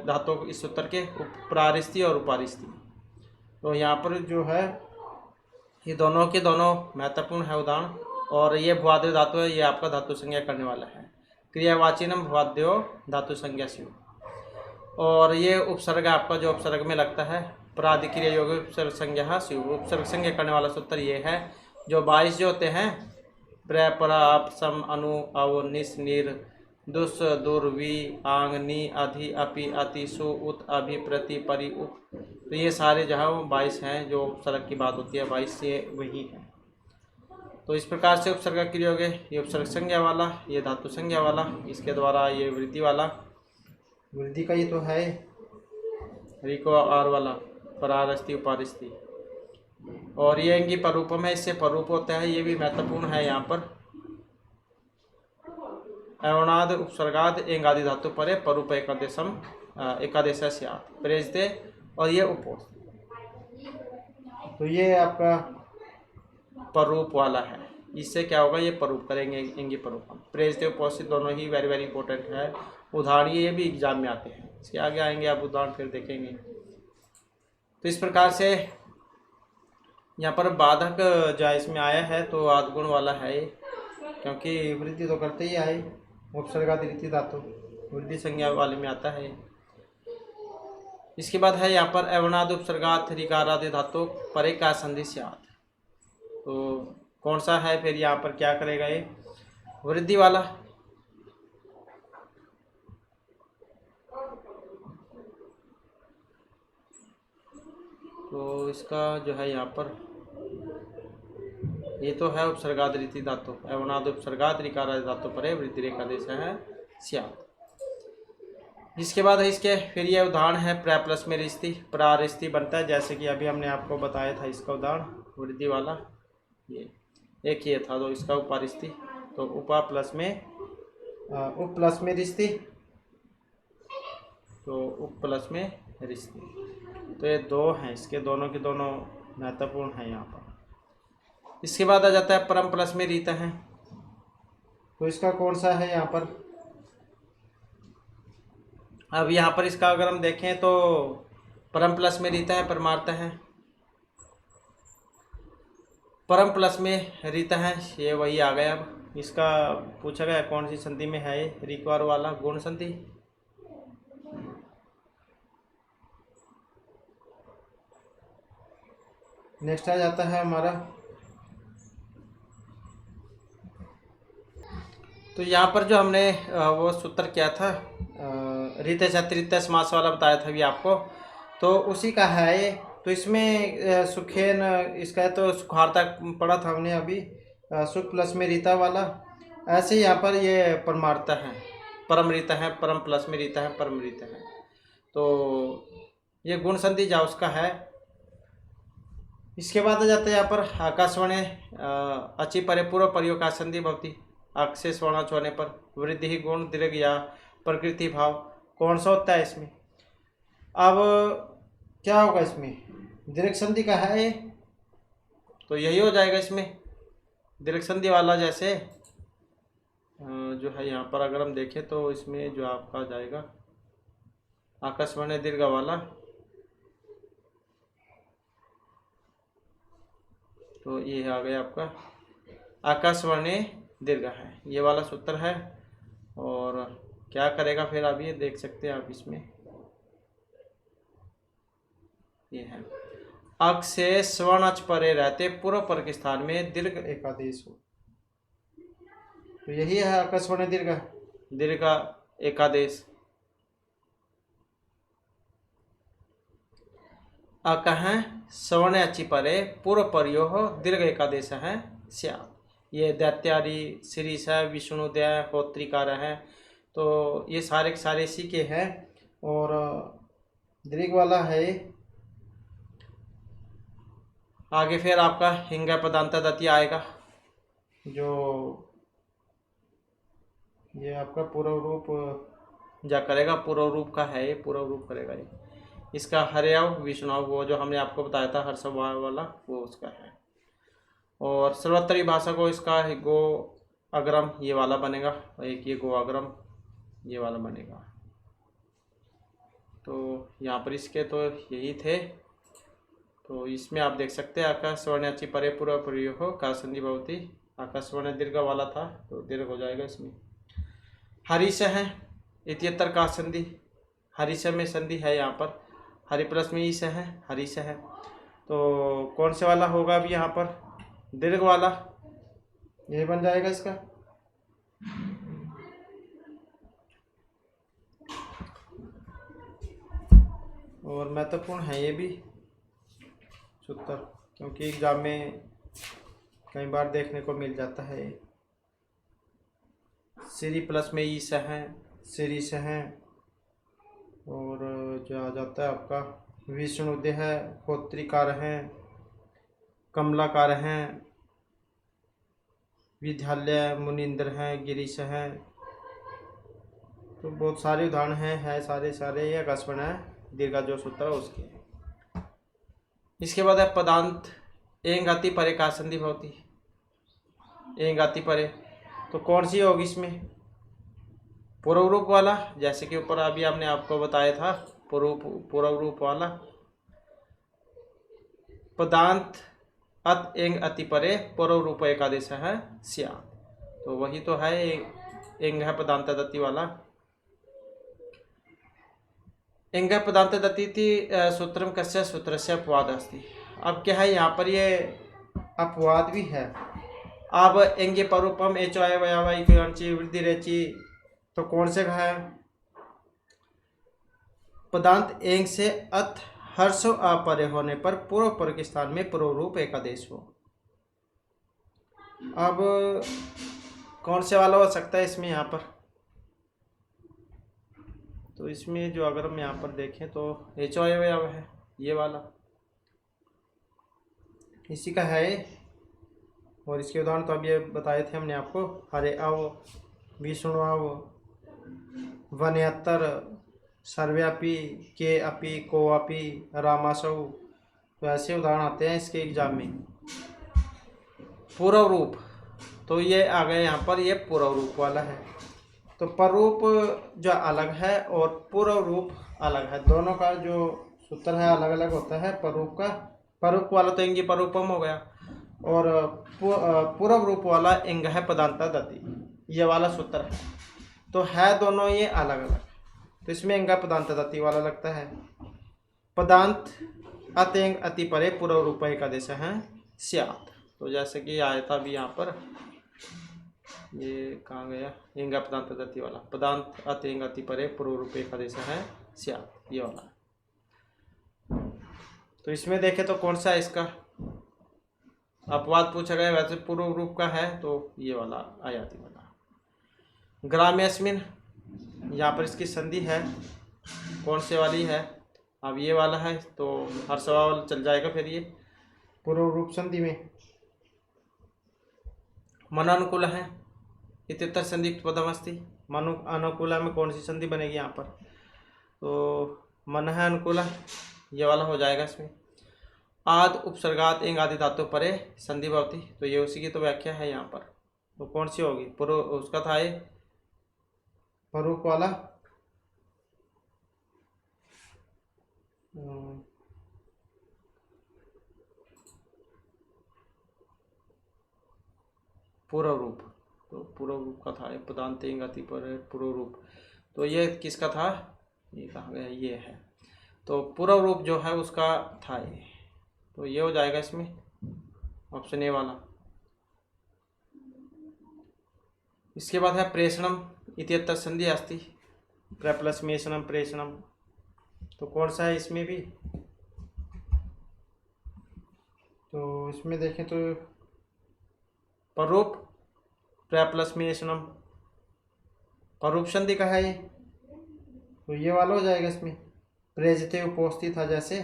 धातु इस सूत्र के, प्रारिस्ति और उपारिस्ति। तो यहाँ पर जो है ये दोनों के दोनों महत्वपूर्ण है उदाहरण। और ये भवाद्य धातु है, ये आपका धातु संज्ञा करने वाला है। क्रियावाचिनम भवाद्यो धातु संज्ञा शिव। और ये उपसर्ग आपका जो उपसर्ग में लगता है, प्राधिक्रिया योग उपसर्ग संज्ञा शिव, उपसर्ग संज्ञा करने वाला सूत्र ये है। जो 22 जो होते हैं, प्र परा आप सम अनु अव निस निर दुस दुर वि आंग नि अधि अपि अति सु उत अभि प्रति परि उप, तो ये सारे जो है वो 22 हैं जो उपसर्ग की बात होती है, 22 से वही है। तो इस प्रकार से उपसर्ग क्रिया हो गए, ये उपसर्ग संज्ञा वाला, ये धातु संज्ञा वाला, इसके द्वारा ये वृद्धि वाला, वृद्धि का ये तो है रिको आर वाला, परारस्ति उपारिस्ति। और ये अंगी परूपम है, इससे परूप होता है, ये भी महत्वपूर्ण है यहाँ पर। अवनाद उपसर्गाद एंगादि धातु परे परूप एकादेशम एकादेश प्रेजते, और ये उपोष, तो ये आपका परूप वाला है। इससे क्या होगा? ये परूप करेंगे, इंगी परूपम। प्रेजते उपोषित दोनों ही वेरी वेरी इंपॉर्टेंट है उदाहरण, ये भी एग्जाम में आते हैं। इसके आगे आएंगे आप उदाहरण फिर देखेंगे। तो इस प्रकार से यहाँ पर बाधक जो इसमें आया है तो आदगुण वाला है, क्योंकि वृद्धि तो करते ही आए, उपसर्गादिरिति धातु वृद्धि संज्ञा वाले में आता है। इसके बाद है यहाँ पर अवनाद उपसर्गात ऋकारादि धातु परे का संधि स्यात्, तो कौन सा है फिर यहाँ पर? क्या करेगा ये? वृद्धि वाला। तो इसका जो है यहाँ पर ये तो है उपसर्गादिरिति धातु, अवनाद उपसर्गात ऋकारादि धातु परे वृद्धि रेखादेश है स्यात्। इसके बाद है इसके फिर ये उदाहरण है प्र प्लस में रिस्ति, प्रारिस्ति बनता है, जैसे कि अभी हमने आपको बताया था इसका उदाहरण वृद्धि वाला, ये एक ये था। तो इसका उपारिस्ति, तो उपा प्लस में उप प्लस में रिस्ति, तो उप प्लस में रिस्ति, तो ये दो हैं इसके, दोनों के दोनों महत्वपूर्ण हैं यहाँ पर। इसके बाद आ जाता है परम प्लस में रीता है, तो इसका कौन सा है यहाँ पर? अब यहाँ पर इसका अगर हम देखें तो परम प्लस में रीता है, परमार्थ है। परम प्लस में रीता है, ये वही आ गया। अब इसका पूछा गया कौन सी संधि में है ये, रिक्वार वाला गुण संधि। नेक्स्ट आ जाता है हमारा, तो यहाँ पर जो हमने वो सूत्र क्या था, रीते चतुर्थ समास वाला बताया था अभी आपको, तो उसी का है ये। तो इसमें सुखेन, इसका है तो सुखारता पढ़ा था हमने अभी, सुख प्लस में रीता वाला। ऐसे ही यहाँ पर ये परमार्थ है, परम रीता है, परम प्लस में रीता है, परम रीता है। तो ये गुण संधि जा उसका है। इसके बाद आ जाता है यहाँ पर आकाशवाणी अचि परे पूर्व परियोग संधि भवती। अक्षय स्वर्ण होने पर वृद्धि ही गुण दीर्घ या प्रकृति भाव कौन सा होता है इसमें। अब क्या होगा इसमें, दीर्घ संधि का है ये, तो यही हो जाएगा इसमें दीर्घ संधि वाला। जैसे जो है यहाँ पर अगर हम देखें तो इसमें जो आपका जाएगा आकाशवाणी दीर्घ वाला, तो ये आ गया आपका आकाशवाणी दीर्घ है, ये वाला सूत्र है। और क्या करेगा फिर आप ये देख सकते हैं आप इसमें, ये है अक्ष से स्वर्ण अच परे रहते पूर्व पर के स्थान में दीर्घ एकादेश हो, तो यही है आकाशवाणी दीर्घ, दीर्घ एकादेश। अकह सवर्ण अचि परे पूर्व परियो दीर्घ एकादेश है स्या। ये दैत्यादि श्रीष है, विष्णुदय होत्रिकार है, तो ये सारे के सारे इसी के हैं। और दीर्घ वाला है आगे। फिर आपका हिंग पदांत दति आएगा, जो ये आपका पूर्व रूप जा करेगा, पूर्व रूप का है ये, पूर्व रूप करेगा ये। इसका हरयाव विष्णु वो जो हमने आपको बताया था हर स्वभाव वाला, वो उसका है। और सर्वोत्तरी भाषा को इसका गो अग्रम ये वाला बनेगा, एक ये गो अग्रम ये वाला बनेगा। तो यहाँ पर इसके तो यही थे। तो इसमें आप देख सकते हैं आकाश स्वर्णाची परे पूर्व प्रयोग हो का संधि भवती, आकाश स्वर्ण दीर्घ वाला था तो दीर्घ हो जाएगा इसमें। हरीश है इत्यतर का संधि, हरीश में संधि है यहाँ पर, हरि प्लस में ईश है, हरीश है, तो कौन से वाला होगा अभी यहाँ पर, दीर्घ वाला, यही बन जाएगा इसका। और महत्वपूर्ण है ये भी सूत्र, क्योंकि एग्जाम में कई बार देखने को मिल जाता है। श्री प्लस में ईश है, श्रीश है, और जो आ जाता है आपका विष्णुदय है, होत्रिकार है, कमलाकार हैं, विद्यालय मुनिंद्र हैं, गिरीश हैं, तो बहुत सारे उदाहरण हैं सारे सारे ये आकाशवाणी है दीर्घ जो सूत्र है उसके। इसके बाद है पदांत एंग अति परे का संधि भवती, एंग अति परे, तो कौन सी होगी इसमें, पूर्व रूप वाला, जैसे कि ऊपर अभी आपने आपको बताया था पूर्व रूप वाला। पदांत अत एंग अति परे पूर्व रूप एकादेश है स्या, तो वही तो है एंग है पदांत दत्ति वाला। एंग पदांत दत्ति सूत्रम कस्य सूत्रस्य अपवाद अस्ति। अब क्या है यहाँ पर ये अपवाद भी है। अब एंगे परूपम एचो आय वयावाई वृद्धि रेची, तो कौन से है, पदांत एंग से अत हर्षो अपरे होने पर पूर्व पर के स्थान में पूर्व रूप एकादेश हो। अब कौन से वाला हो सकता है इसमें यहाँ पर, तो इसमें जो अगर हम यहाँ पर देखें तो एचो आय है ये वाला, इसी का है। और इसके उदाहरण तो अब ये बताए थे हमने आपको, हरे अव, विष्णु अव, वन्यतर, सर्व्यापी, के अपि, को अपि, रामासौ, तो ऐसे उदाहरण आते हैं इसके एग्जाम में। पूर्व रूप, तो ये आ गए यहाँ पर, ये पूर्व रूप वाला है। तो पररूप जो अलग है और पूर्व रूप अलग है, दोनों का जो सूत्र है अलग अलग होता है। पररूप का, पररूप वाला तो इंगी पररूपम हो गया, और पूर्व रूप वाला इंग है पदांता दति, ये वाला सूत्र है। तो है दोनों ये अलग अलग, तो इसमें इंगा पदांता दति वाला लगता है। पदांत अतेंग अति परे पूर्व रूप का देश है स्यात्। तो जैसे कि आया था अभी यहाँ पर, ये कहाँ गया, इंगा पदांत दति वाला, पदांत अतेंग अति परे पूर्व रूप का देश है स्यात्, ये वाला। तो इसमें देखें तो कौन सा है इसका अपवाद पूछा गया, वैसे पूर्व रूप का है तो ये वाला आयाति वाला। ग्राम्यस्मिन, यहाँ पर इसकी संधि है, कौन से वाली है, अब ये वाला है, तो हर सवाल चल जाएगा फिर ये पूर्व रूप संधि में। मन अनुकूल है इतर संधि पदम अस्ति, मनु अनुकूला में कौन सी संधि बनेगी यहाँ पर, तो मन है अनुकूला, ये वाला हो जाएगा इसमें। आद उपसर्गात एंग आदि धातु परे संधि भवती, तो ये उसी की तो व्याख्या है यहाँ पर, तो कौन सी होगी, पूर्व उसका था ये पररूप वाला, पूर्व रूप, तो पूर्व रूप का था पदांत एंग अति परे पूर्व रूप, तो ये किसका था, ये कहाँ गया, ये है, तो पूर्व रूप जो है उसका था ये, तो ये हो जाएगा इसमें ऑप्शन ए वाला। इसके बाद है प्रेषणम इत्यत्र संधि अस्ति, प्रप्लसमेषणम प्रेषणम, तो कौन सा है इसमें भी, तो इसमें देखें तो पररूप प्रप्लसमेषणम, पररूप संधि का है ये, तो ये वाला हो जाएगा इसमें। प्रेजते उपोस्ति था जैसे,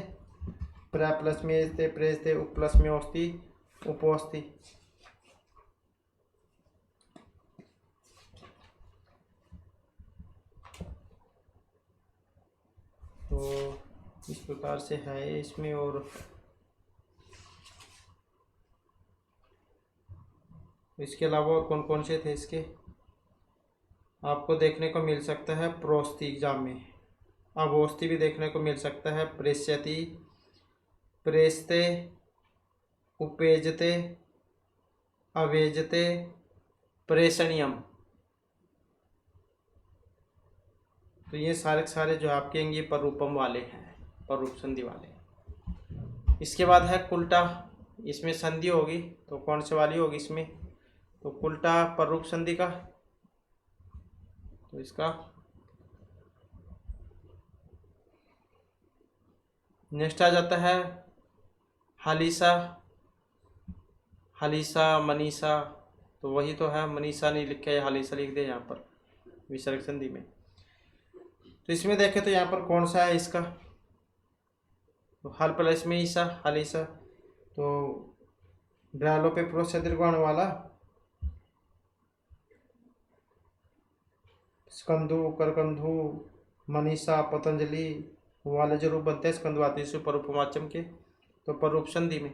प्र प्लस में थे प्रेजते, उप प्लस में औस्ति उपोस्ति, तो इस प्रकार से है इसमें। और इसके अलावा कौन कौन से थे इसके, आपको देखने को मिल सकता है प्रोस्ति एग्जाम में, अवोस्ति भी देखने को मिल सकता है, प्रेष्यति, प्रेषते, उपेजते, अवेजते, प्रेषणीयम, तो ये सारे जो आपके ये पररूपम वाले हैं, पररूप संधि वाले। इसके बाद है कुल्टा, इसमें संधि होगी तो कौन से वाली होगी इसमें, तो कुल्टा पररूप संधि का, तो इसका नेक्स्ट आ जाता है हालिसा, हालिसा मनीषा, तो वही तो है, मनीषा नहीं लिखा है, हालिसा लिख दे यहाँ पर विसर्ग संधि में। तो इसमें देखें तो यहाँ पर कौन सा है इसका, तो हल प्लस में ईसा हालिसा, तो ब्रालो पे प्रोस दीर्घाण वाला, स्कंदु करकंधु मनीषा पतंजलि वाले जो रूप बनते हैं स्कंदवाती से परूपमाचम के, तो पररूप संधि में।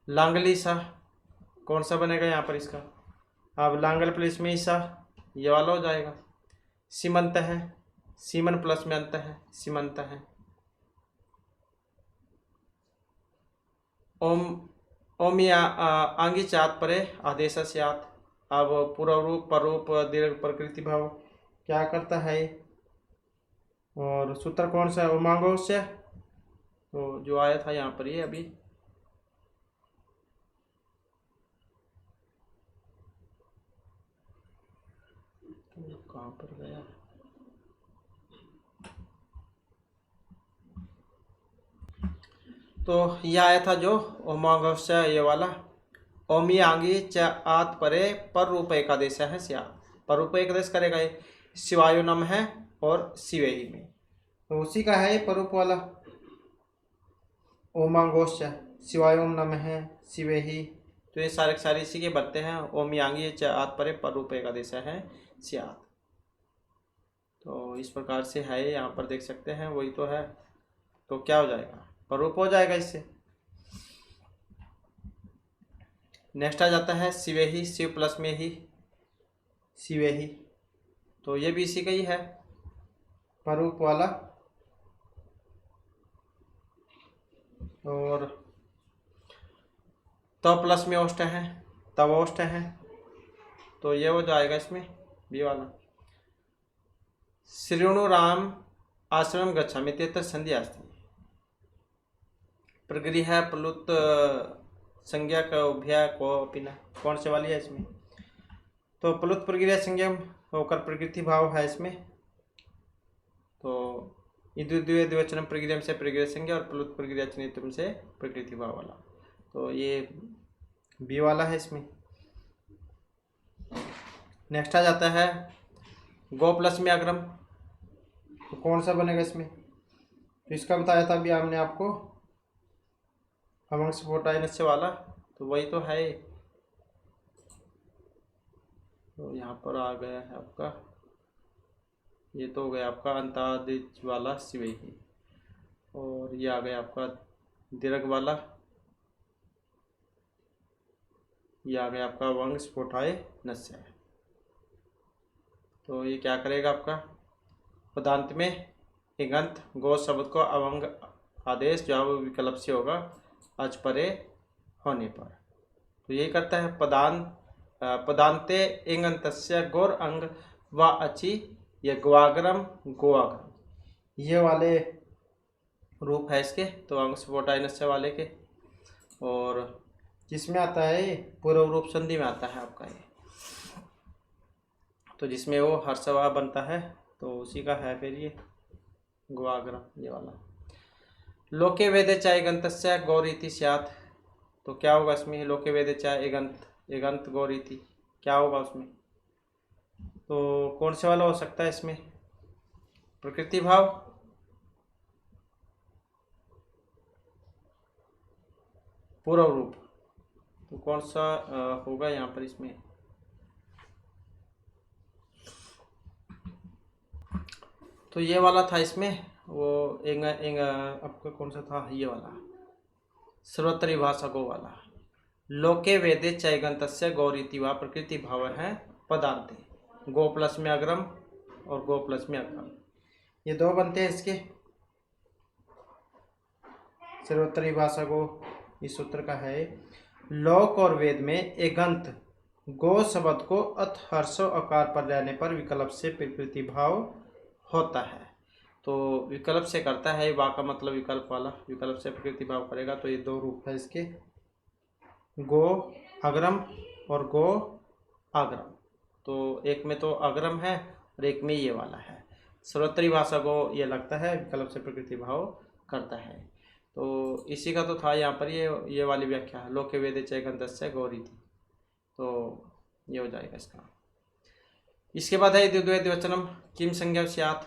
लांगली सा कौन सा बनेगा यहाँ पर इसका, अब लांगल प्लस में ईसा, ये वाला हो जाएगा। सीमंत है, सीमन प्लस में अंत है, सीमंत है। ओम ओम या आंगी चात परे आदेश स्यात्, अब पूर्व रूप पररूप दीर्घ प्रकृति भाव क्या करता है, और सूत्र कौन सा है, ओमांगो से, तो जो आया था यहाँ पर ये अभी, तो कहाँ पर गया, तो ये आया था जो ओमांगो से, ये वाला ओमी आंगी च आत परे पर रूप एकादेश है स्या, पर रूप एकादेश करेगा ये, शिवायुनम है और शिवेही में, तो उसी का है ये परूप वाला। ओमांगोश्च शिवायोम नम है शिवेही, तो ये सारे इसी के बनते हैं। ओम यांगी च आत परे पर रूप एकादेश है स्यात्, तो इस प्रकार से है, यहाँ पर देख सकते हैं वही तो है, तो क्या हो जाएगा, पररूप हो जाएगा इससे। नेक्स्ट आ जाता है शिवेही, शिव प्लस में ही शिवेही, तो ये भी इसी का ही है, परूप वाला। और तो प्लस में ओष्ठ है, तब ओष्ठ है, तो ये हो जाएगा इसमें बी वाला। श्रेणु राम आश्रम गच्छामि तेतर संधि अस्ति। प्रगृह प्लुत संज्ञा का उभय को पिना, कौन से वाली है इसमें? तो प्लुत प्रगृह संज्ञा होकर प्रकृति भाव है इसमें। तो द्वितीय द्विवचनम प्रगृहम से प्रगृह संज्ञा और प्लुत प्रगृह चनितम से प्रकृति भाव वाला, तो ये बी वाला है इसमें। नेक्स्ट आ जाता है गो प्लस में अग्रम, तो कौन सा बनेगा इसमें? तो इसका बताया था अभी हमने आपको, अमंग स्फोटाइनस वाला, तो वही तो है। तो यहाँ पर आ गया है आपका, ये तो हो गया आपका अंतादिज वाला शिवही, और ये आ गया आपका दीर्घ वाला, ये आ गया आपका वंग स्फोटाय नस्य। तो ये क्या करेगा आपका? पदांत में इगंत गो शब्द को अवंग आदेश जब विकल्प से होगा अच परे होने पर, तो यही करता है। पदांते इगंतस्य गोर अंग व अचि ये ग्वाग्रम गोआग्रम, ये वाले रूप है इसके, तो अंग स्फोटाइनस्य वाले के। और किसमें आता है ये? पूर्व रूप संधि में आता है आपका ये, तो जिसमें वो हर्षवा बनता है, तो उसी का है फिर ये ग्वाग्रम ये वाला। लोके वेदे चाय गंतस्य गौरीति स्यात्, तो क्या होगा इसमें? लोके वेदे चाय एगंत गौरीति, क्या होगा उसमें? तो कौन से वाला हो सकता है इसमें? प्रकृति भाव, पूर्व रूप, तो कौन सा होगा यहाँ पर इसमें? तो ये वाला था इसमें, वो आपका कौन सा था? ये वाला सर्वोत्तरी भाषा गो वाला। लोके वेदे चैगंतस्य गौरीति व प्रकृति भाव है पदार्थे, गो प्लस में अग्रम और गो प्लस में अग्रम, ये दो बनते हैं इसके। सर्वोत्तरी भाषा गो इस सूत्र का है। लोक और वेद में एगंत गो शब्द को अथ हर्षो आकार पर रहने पर विकल्प से प्रकृति भाव होता है, तो विकल्प से करता है। वा का मतलब विकल्प वाला, विकल्प से प्रकृति भाव करेगा। तो ये दो रूप है इसके, गो अग्रम और गो आग्रम। तो एक में तो अग्रम है और एक में ये वाला है। सर्वोत्तरी भाषा को ये लगता है विकल्प से प्रकृति भाव करता है। तो इसी का तो था यहाँ पर ये वाली व्याख्या है, लोके वेदे चैगंतस्य गौरीति, तो ये हो जाएगा इसका। इसके बाद है द्विवचनम किम संज्ञा स्यात्,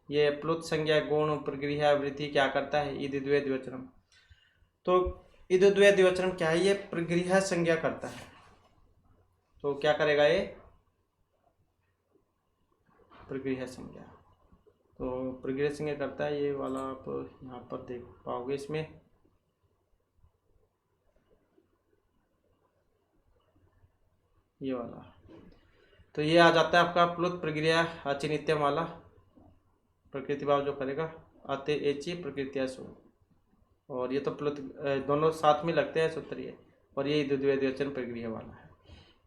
ये प्लुत संज्ञा गुण प्रगृह वृद्धि क्या करता है? द्वितीय द्विवचनम, तो द्वितीय द्विवचनम क्या है? ये प्रगृह संज्ञा करता है, तो क्या करेगा ये? प्रगृह संज्ञा, तो प्रगृह संज्ञा करता है ये वाला, आप यहाँ पर देख पाओगे इसमें। ये वाला, तो ये आ जाता है आपका प्लुत प्रगृह अचिनित्यम वाला, प्रकृति भाव जो करेगा अते एची प्रकृतिया सो, और ये तो प्लुत दोनों साथ में लगते हैं सूत्र ये, और ये द्वितीय द्विवचन प्रगृह वाला है।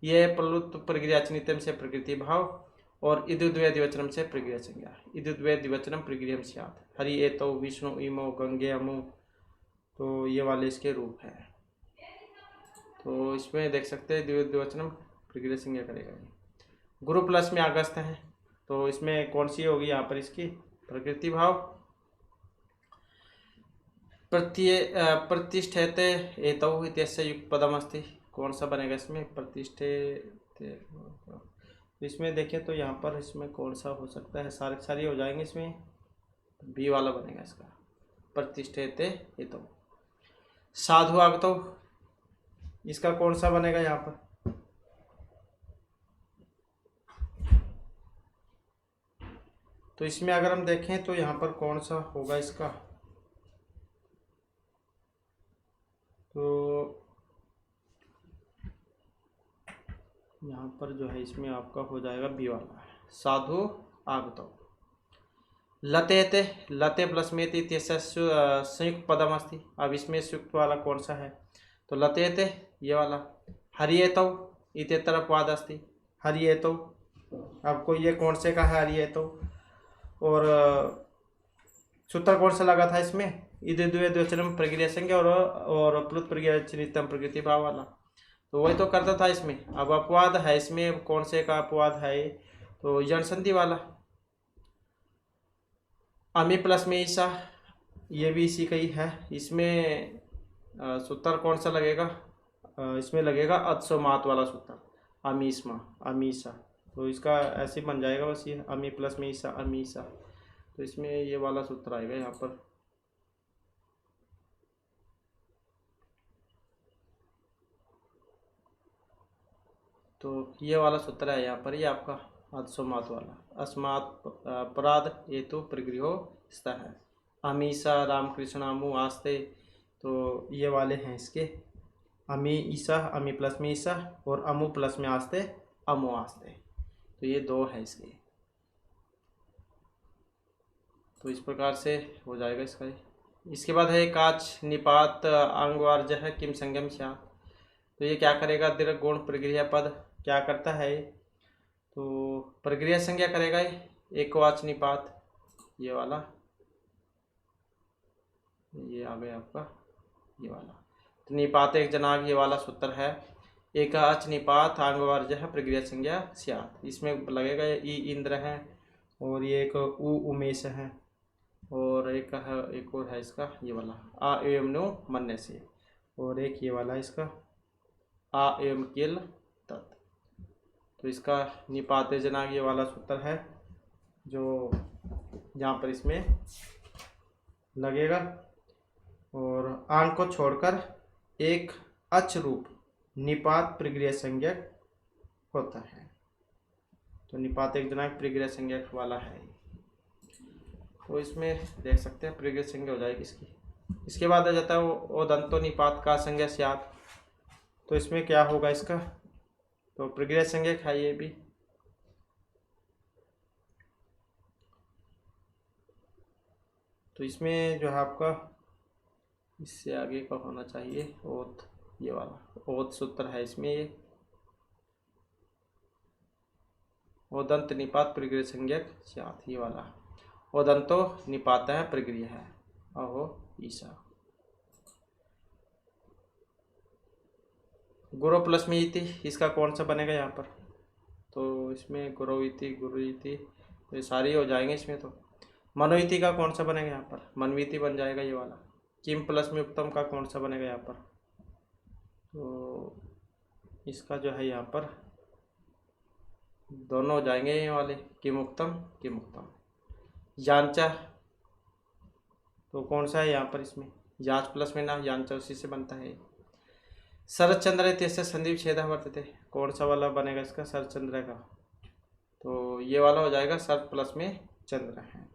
ये प्लुत प्रगृह अचिनित्यम से प्रकृति भाव और द्वितीय द्विवचनम से प्रगृह संज्ञा। द्वितीय द्विवचनम प्रगृहम स्यात् हरि एतौ विष्णु इमो गंगे अमु, तो ये वाले इसके रूप हैं। तो इसमें देख सकते हैं द्वितीय द्विवचनम प्रगृह संज्ञा करेगा। गुरु प्लस में अगस्त है, तो इसमें कौन सी होगी यहाँ पर इसकी? प्रकृति भाव। प्रतिष्ठेते एतौ इत्यस्य युक्त पदम अस्ति, कौन सा बनेगा इसमें? प्रतिष्ठे, इसमें देखें तो यहाँ पर इसमें कौन सा हो सकता है? सारी हो जाएंगे इसमें, बी वाला बनेगा इसका, प्रतिष्ठेते एतौ। साधु आगतौ, इसका कौन सा बनेगा यहाँ पर? तो इसमें अगर हम देखें तो यहाँ पर कौन सा होगा इसका? तो यहाँ पर जो है इसमें आपका हो जाएगा बी वाला, साधु आगतौ। लतेते, लते प्लस में इत्यस्य संयुक्त पदम अस्ति। अब इसमें संयुक्त वाला कौन सा है? तो लतेते ये वाला। हरिएतौ इत्यत्र अपवाद अस्ति, हरिएतौ। आपको ये कौन से का है हरिएतौ? और सूत्र कौन सा लगा था इसमें? इधर द्वे द्विवचनम प्रक्रिया संज्ञा और प्लुत प्रक्रिया प्रकृति भाव वाला, तो वही तो करता था इसमें। अब अपवाद है इसमें, कौन से का अपवाद है? तो यण संधि वाला। अमी प्लस में ईसा, ये भी इसी का ही है। इसमें सूत्र कौन सा लगेगा? इसमें लगेगा अत्सोमात वाला सूत्र, अमीस्मा अमीसा। तो इसका ऐसे बन जाएगा बस, ये अमी प्लस में ईसा अमीसा। तो इसमें ये वाला सूत्र आएगा यहाँ पर। तो ये वाला सूत्र है यहाँ पर, ये आपका अत्सोमात वाला। अस्मात् अपराध हेतु प्रगृहो स्था है। अमीसा रामकृष्ण अमु आस्ते, तो ये वाले हैं इसके। अमी ईसा, अमी प्लस में ईसा, और अमु प्लस में आस्ते अमु आस्ते। तो ये दो है इसके। तो इस प्रकार से हो जाएगा इसका। इसके बाद है काच निपात अंगवार्ज है किम संगम स्या। तो ये क्या करेगा? दीर्घ गुण प्रक्रिया पद क्या करता है? तो प्रक्रिया संज्ञा करेगा ये, एकवाच निपात ये वाला। ये आ गया आपका ये वाला। तो निपात एक जनाग ये वाला सूत्र है। एकाच निपात आंगवर्ज है प्रक्रिया संज्ञा स्यात्। इसमें लगेगा ई इंद्र है, और ये एक उ उमेश है, और एक है, एक और है इसका ये वाला आ एवं नो मन्य से, और एक ये वाला इसका आ एवं किल तत्। तो इसका निपाते जनाग ये वाला सूत्र है जो यहाँ पर इसमें लगेगा। और आंग को छोड़कर एक अच रूप निपात प्रक्रिया संज्ञक होता है। तो निपात एक जनाक प्रक्रिया संज्ञक वाला है। तो इसमें देख सकते हैं प्रक्रिया संज्ञा हो जाएगी इसकी। इसके बाद आ जाता है वो दंतो निपात का संज्ञा स्यात्। तो इसमें क्या होगा इसका? तो प्रक्रिया संज्ञक है ये भी। तो इसमें जो है आपका इससे आगे का होना चाहिए ओत, ये वाला ओत सूत्र है इसमें। ये ओदंत निपात प्रक्रिया संज्ञक स्यात्, ये वाला ओदंतो निपात है प्रक्रिया है अहो ईसा। गुरु प्लस में इति, इसका कौन सा बनेगा यहाँ पर? तो इसमें गुरु इति तो ये सारे हो जाएंगे इसमें। तो मनोइति का कौन सा बनेगा यहाँ पर? मनवीति बन जाएगा ये वाला। किम प्लस में उत्तम का कौन सा बनेगा यहाँ पर? तो इसका जो है यहाँ पर दोनों हो जाएंगे ये वाले, किम उत्तम किम उत्तम। यांचा तो कौन सा है यहाँ पर? इसमें याच प्लस में ना यांचा, उसी से बनता है। शरदचंद्र इत्यस्य संधि छेदा वर्तते, कौन सा वाला बनेगा इसका? शरदचंद्र का। तो ये वाला हो जाएगा शरद प्लस में चंद्र है।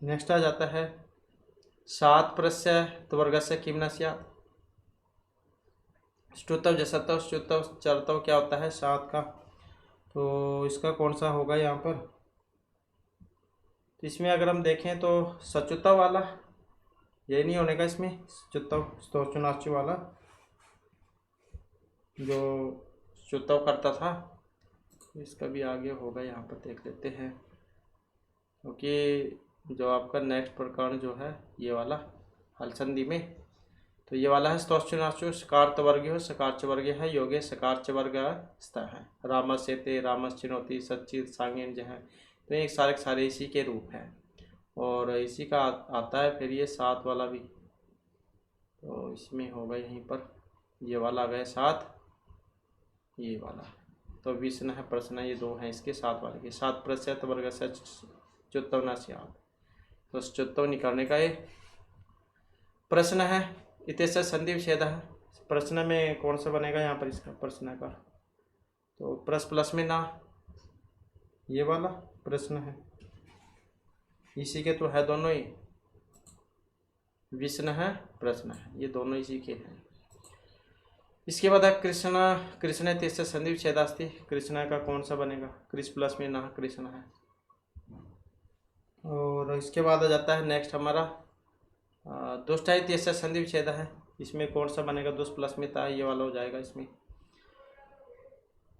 नेक्स्ट आ जाता है सात प्रस्य त्वर्ग से किम न स्यात्। ष्टुतव जसतव ष्टुतव चरतव क्या होता है? सात का। तो इसका कौन सा होगा यहाँ पर? तो इसमें अगर हम देखें तो सचुतव वाला ये नहीं होने का इसमें। सचुतव स्तोचुनाचु वाला जो चुतव करता था, इसका भी आगे होगा, यहाँ पर देख लेते हैं। क्योंकि जो आपका नेक्स्ट प्रकरण जो है ये वाला हल संधि में, तो ये वाला है स्तोचुनाचु सकार वर्ग हो, सकार वर्ग है योगे सकार वर्ग स्था है। रामस सेते रामस चिनौती सच्चित सांगेन जो है, तो ये सारे इसी के रूप हैं, और इसी का आता है फिर ये सात वाला भी। तो इसमें होगा यहीं पर ये वाला आ गया सात, ये वाला। तो विष्ण है प्रश्न, ये दो हैं इसके सात वाले के। सात प्रश्न वर्ग से चुत्तव न स्यात्। तो चुत्तव निकालने का ये प्रश्न है। इत्यस्य संधि विच्छेद है। प्रश्न में कौन सा बनेगा यहाँ पर इसका प्रश्न का? तो प्रश्न प्लस में ना ये वाला प्रश्न है, इसी के तो है दोनों ही। विष्ण है प्रश्न है, ये दोनों इसी के हैं। इसके बाद है कृष्णा कृष्ण तीसरे संधि विच्छेदास्ति। कृष्णा का कौन सा बनेगा? कृष प्लस में ना कृष्णा है। और इसके बाद आ जाता है नेक्स्ट हमारा दुष्टाई तीसरा संधि विच्छेद है। इसमें कौन सा बनेगा? दुष् प्लस में था, ये वाला हो जाएगा। इसमें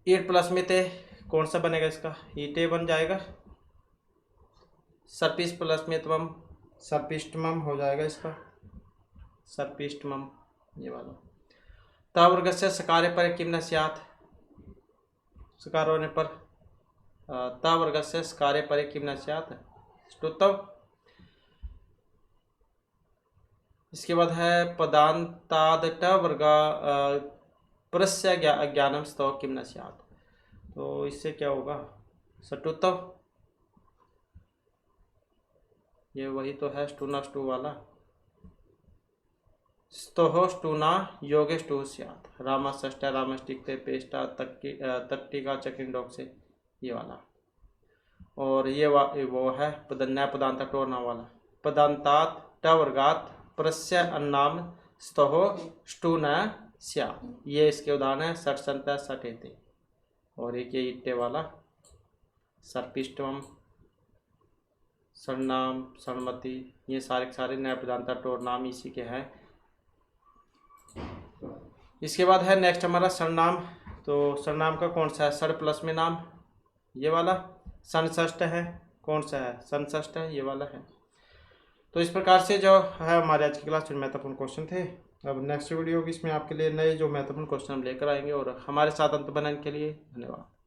ईट प्लस में थे, कौन सा बनेगा इसका? ईटे बन जाएगा। सर्पिस प्लस में तमम, सर्पिष्टमम हो जाएगा इसका, सर्पिष्टमम ये वाला। तावर्ग से सकारे पर किम न स्यात्, सकार होने पर तावर्ग से सकारे पर किम न स्यात् स्तुतव। इसके बाद है पदांताद ट वर्गा प्रस्य ज्ञानम स्तव किम न स्यात्, तो इससे क्या होगा? सटुतव, ये वही तो है स्टूना स्टू वाला। स्तोह स्टूना योगे स्टू स्यात्, रामा षष्टा रामस्टिकते पेष्टा तट्टिका चकिंडोक से ये वाला। और ये वो है न्याय पदांता टोरना वाला। पदांतात ट वर्गात प्रस्य अन्नाम स्तोह स्टू न स्यात्, ये इसके उदाहरण है। सठ संता सठेते। और एक ये इट्टे वाला सर्पिष्टम, सरनाम, सरमति, ये सारे के सारे न्याय पदांता टोर नाम इसी के हैं। इसके बाद है नेक्स्ट हमारा सरनाम। तो सरनाम का कौन सा है? सड़ प्लस में नाम, ये वाला। संषष्ट है, कौन सा है? संषष्ट है, ये वाला है। तो इस प्रकार से जो है हमारे आज की क्लास में महत्वपूर्ण क्वेश्चन थे। अब नेक्स्ट वीडियो इसमें आपके लिए नए जो महत्वपूर्ण क्वेश्चन हम लेकर आएंगे। और हमारे साथ अंत बनाने के लिए धन्यवाद।